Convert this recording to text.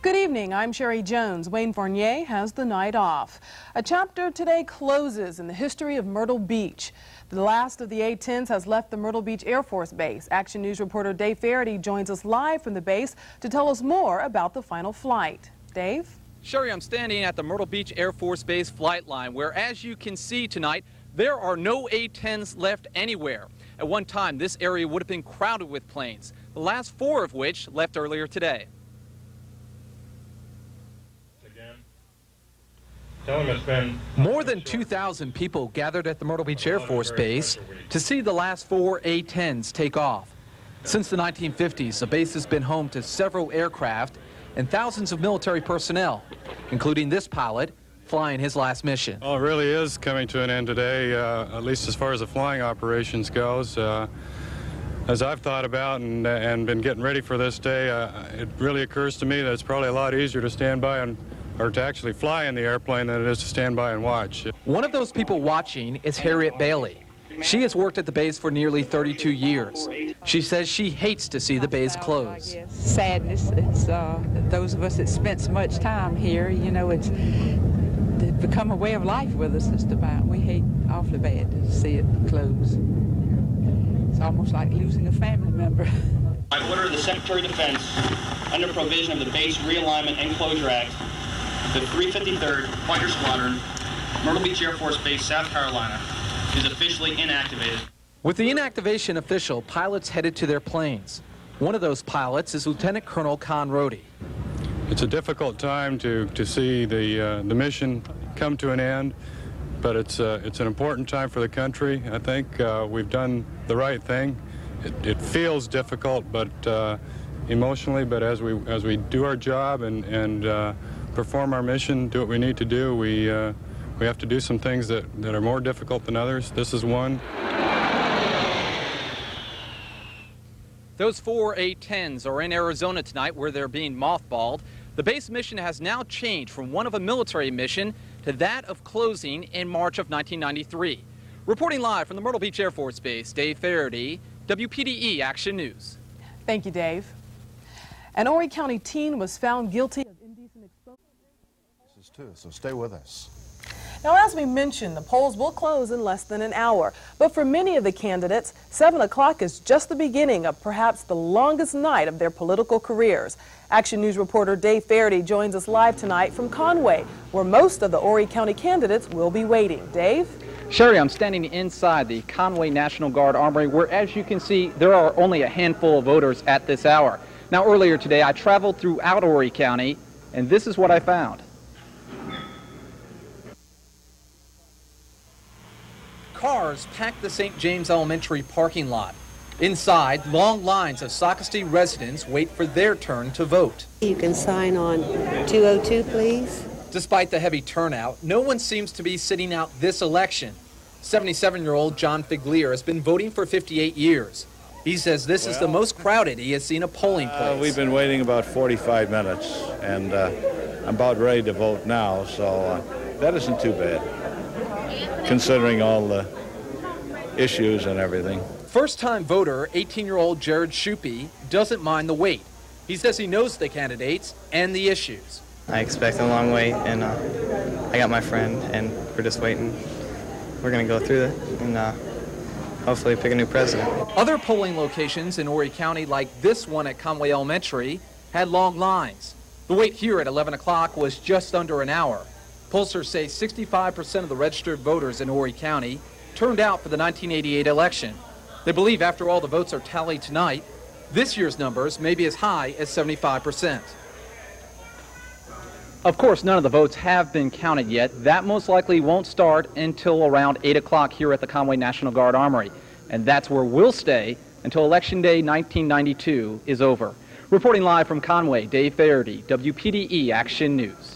Good evening, I'm Sherry Jones. Wayne Fournier has the night off. A chapter today closes in the history of Myrtle Beach. The last of the A-10s has left the Myrtle Beach Airforce Base. Action News reporter Dave Faherty joins us live from the base to tell us more about the final flight. Dave? Sherry, I'm standing at the Myrtle Beach Airforce Base flight line where, as you can see tonight, there are no A-10s left anywhere. At one time, this area would have been crowded with planes, the last 4 of which left earlier today. More than 2,000 people gathered at the Myrtle Beach Air Force Base to see the last 4 A-10s take off. Since the 1950s, the base has been home to several aircraft and thousands of military personnel, including this pilot flying his last mission. Well, it really is coming to an end today, at least as far as the flying operations goes. As I've thought about and been getting ready for this day, it really occurs to me that it's probably a lot easier to stand by or to actually fly in the airplane than it is to stand by and watch. One of those people watching is Harriet Bailey. She has worked at the base for nearly 32 years. She says she hates to see the base close. Sadness. It's those of us that spent so much time here, you know, it's become a way of life with us just about. We hate awfully bad to see it close. It's almost like losing a family member. By order of the Secretary of Defense, under provision of the Base Realignment and Closure Act, the 353rd Fighter Squadron, Myrtle Beach Air Force Base, South Carolina, is officially inactivated. With the inactivation official, pilots headed to their planes. One of those pilots is Lieutenant Colonel Con Rohde. It's a difficult time to see the mission come to an end, but it's an important time for the country. I think we've done the right thing. It feels difficult, but emotionally, but as we do our job and perform our mission, do what we need to do, we have to do some things that are more difficult than others. This is one. Those 4 A-10s are in Arizona tonight where they're being mothballed. The base mission has now changed from one of a military mission to that of closing in March of 1993. Reporting live from the Myrtle Beach Air Force Base, Dave Faherty, Wpde Action News. Thank you, Dave. An Horry County teen was found guilty of indecent exposure. This is too, so stay with us. Now, as we mentioned, the polls will close in less than an hour. But for many of the candidates, 7 o'clock is just the beginning of perhaps the longest night of their political careers. Action News reporter Dave Faherty joins us live tonight from Conway, where most of the Horry County candidates will be waiting. Dave? Sherry, I'm standing inside the Conway National Guard Armory, where, as you can see, there are only a handful of voters at this hour. Now, earlier today, I traveled throughout Horry County, and this is what I found. Cars packed the St. James Elementary parking lot. Inside, long lines of Socastee residents wait for their turn to vote. You can sign on 202, please. Despite the heavy turnout, no one seems to be sitting out this election. 77-year-old John Figlier has been voting for 58 years. He says this is the most crowded he has seen a polling place. We've been waiting about 45 minutes, and I'm about ready to vote now, so that isn't too bad, considering all the issues and everything. First-time voter, 18-year-old Jared Shupe, doesn't mind the wait. He says he knows the candidates and the issues. I expect a long wait, and I got my friend, and we're just waiting. We're going to go through it and hopefully pick a new president. Other polling locations in Horry County, like this one at Conway Elementary, had long lines. The wait here at 11 o'clock was just under an hour. Pollsters say 65% of the registered voters in Horry County turned out for the 1988 election. They believe after all the votes are tallied tonight, this year's numbers may be as high as 75%. Of course, none of the votes have been counted yet. That most likely won't start until around 8 o'clock here at the Conway National Guard Armory. And that's where we'll stay until Election Day 1992 is over. Reporting live from Conway, Dave Faherty, Wpde Action News.